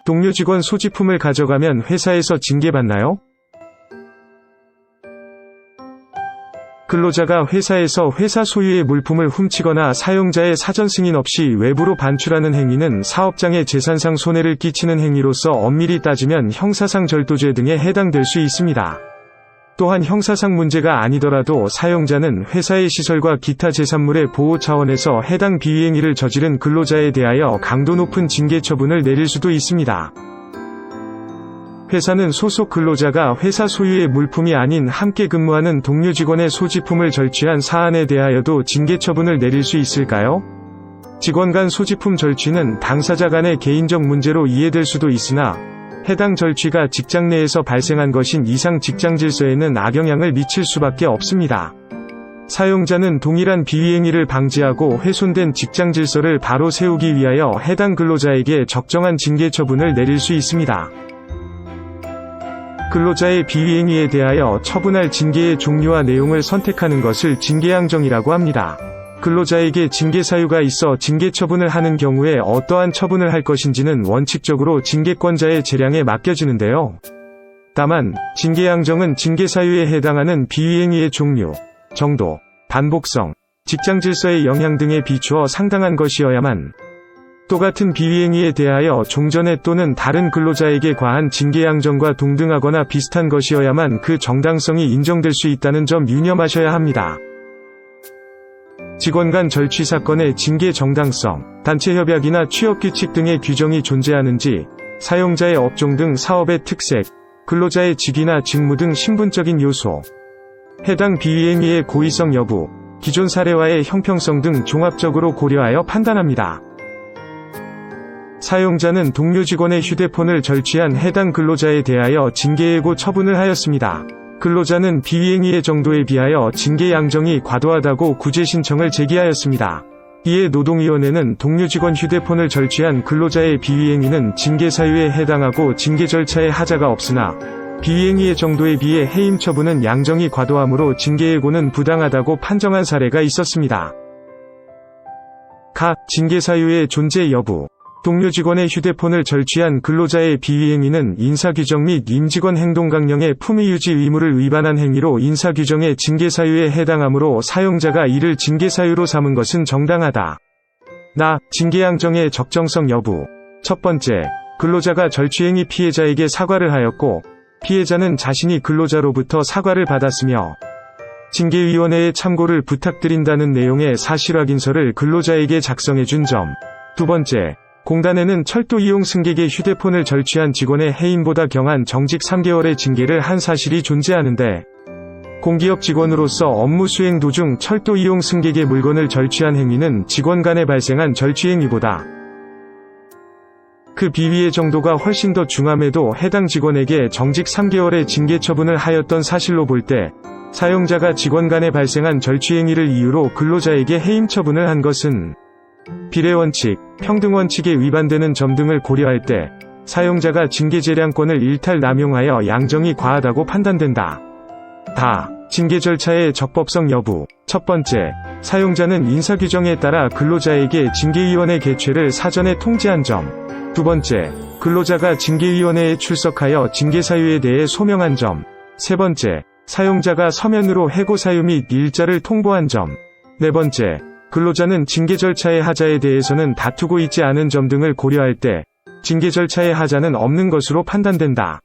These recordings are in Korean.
동료 직원 소지품을 가져가면 회사에서 징계받나요? 근로자가 회사에서 회사 소유의 물품을 훔치거나 사용자의 사전 승인 없이 외부로 반출하는 행위는 사업장의 재산상 손해를 끼치는 행위로서 엄밀히 따지면 형사상 절도죄 등에 해당될 수 있습니다. 또한 형사상 문제가 아니더라도 사용자는 회사의 시설과 기타 재산물의 보호 차원에서 해당 비위행위를 저지른 근로자에 대하여 강도 높은 징계 처분을 내릴 수도 있습니다. 회사는 소속 근로자가 회사 소유의 물품이 아닌 함께 근무하는 동료 직원의 소지품을 절취한 사안에 대하여도 징계 처분을 내릴 수 있을까요? 직원 간 소지품 절취는 당사자 간의 개인적 문제로 이해될 수도 있으나 해당 절취가 직장 내에서 발생한 것인 이상 직장 질서에는 악영향을 미칠 수밖에 없습니다. 사용자는 동일한 비위행위를 방지하고 훼손된 직장 질서를 바로 세우기 위하여 해당 근로자에게 적정한 징계 처분을 내릴 수 있습니다. 근로자의 비위행위에 대하여 처분할 징계의 종류와 내용을 선택하는 것을 징계양정이라고 합니다. 근로자에게 징계 사유가 있어 징계 처분을 하는 경우에 어떠한 처분을 할 것인지는 원칙적으로 징계권자의 재량에 맡겨지는데요. 다만 징계양정은 징계 사유에 해당하는 비위행위의 종류, 정도, 반복성, 직장 질서의 영향 등에 비추어 상당한 것이어야만, 똑같은 비위행위에 대하여 종전에 또는 다른 근로자에게 과한 징계양정과 동등하거나 비슷한 것이어야만 그 정당성이 인정될 수 있다는 점 유념하셔야 합니다. 직원 간 절취 사건의 징계 정당성, 단체 협약이나 취업규칙 등의 규정이 존재하는지, 사용자의 업종 등 사업의 특색, 근로자의 직위나 직무 등 신분적인 요소, 해당 비위행위의 고의성 여부, 기존 사례와의 형평성 등 종합적으로 고려하여 판단합니다. 사용자는 동료 직원의 휴대폰을 절취한 해당 근로자에 대하여 징계예고 처분을 하였습니다. 근로자는 비위행위의 정도에 비하여 징계 양정이 과도하다고 구제 신청을 제기하였습니다. 이에 노동위원회는 동료 직원 휴대폰을 절취한 근로자의 비위행위는 징계 사유에 해당하고 징계 절차에 하자가 없으나 비위행위의 정도에 비해 해임 처분은 양정이 과도하므로 징계예고는 부당하다고 판정한 사례가 있었습니다. 징계 사유의 존재 여부. 동료 직원의 휴대폰을 절취한 근로자의 비위행위는 인사규정 및 임직원 행동강령의 품위유지 의무를 위반한 행위로 인사규정의 징계 사유에 해당하므로 사용자가 이를 징계 사유로 삼은 것은 정당하다. 징계양정의 적정성 여부. 첫 번째, 근로자가 절취행위 피해자에게 사과를 하였고 피해자는 자신이 근로자로부터 사과를 받았으며 징계위원회에 참고를 부탁드린다는 내용의 사실확인서를 근로자에게 작성해준 점. 두 번째, 공단에는 철도 이용 승객의 휴대폰을 절취한 직원의 해임보다 경한 정직 3개월의 징계를 한 사실이 존재하는데, 공기업 직원으로서 업무 수행 도중 철도 이용 승객의 물건을 절취한 행위는 직원 간에 발생한 절취 행위보다 그 비위의 정도가 훨씬 더 중함에도 해당 직원에게 정직 3개월의 징계 처분을 하였던 사실로 볼 때, 사용자가 직원 간에 발생한 절취 행위를 이유로 근로자에게 해임 처분을 한 것은 비례원칙, 평등원칙에 위반되는 점 등을 고려할 때 사용자가 징계재량권을 일탈 남용하여 양정이 과하다고 판단된다. 징계 절차의 적법성 여부. 첫 번째, 사용자는 인사규정에 따라 근로자에게 징계위원회 개최를 사전에 통지한 점. 두 번째, 근로자가 징계위원회에 출석하여 징계 사유에 대해 소명한 점. 세 번째, 사용자가 서면으로 해고 사유 및 일자를 통보한 점. 네 번째, 근로자는 징계 절차의 하자에 대해서는 다투고 있지 않은 점 등을 고려할 때 징계 절차의 하자는 없는 것으로 판단된다.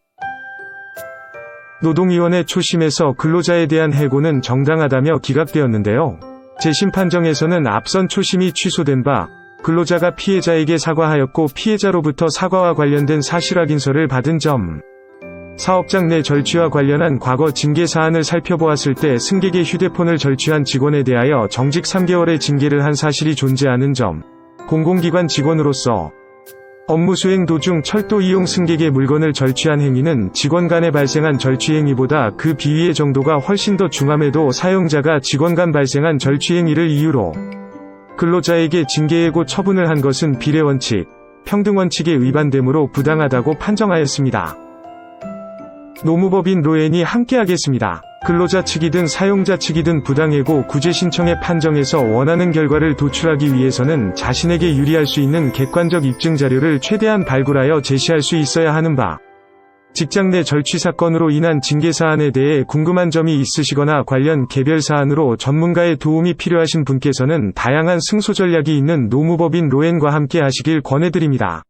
노동위원회 초심에서 근로자에 대한 해고는 정당하다며 기각되었는데요. 재심 판정에서는 앞선 초심이 취소된 바 근로자가 피해자에게 사과하였고 피해자로부터 사과와 관련된 사실확인서를 받은 점, 사업장 내 절취와 관련한 과거 징계 사안을 살펴보았을 때 승객의 휴대폰을 절취한 직원에 대하여 정직 3개월의 징계를 한 사실이 존재하는 점, 공공기관 직원으로서 업무 수행 도중 철도 이용 승객의 물건을 절취한 행위는 직원 간에 발생한 절취 행위보다 그 비위의 정도가 훨씬 더 중함에도 사용자가 직원 간 발생한 절취 행위를 이유로 근로자에게 징계예고 처분을 한 것은 비례원칙, 평등원칙에 위반되므로 부당하다고 판정하였습니다. 노무법인 로엔이 함께하겠습니다. 근로자 측이든 사용자 측이든 부당해고 구제 신청의 판정에서 원하는 결과를 도출하기 위해서는 자신에게 유리할 수 있는 객관적 입증 자료를 최대한 발굴하여 제시할 수 있어야 하는 바. 직장 내 절취 사건으로 인한 징계 사안에 대해 궁금한 점이 있으시거나 관련 개별 사안으로 전문가의 도움이 필요하신 분께서는 다양한 승소 전략이 있는 노무법인 로엔과 함께 하시길 권해드립니다.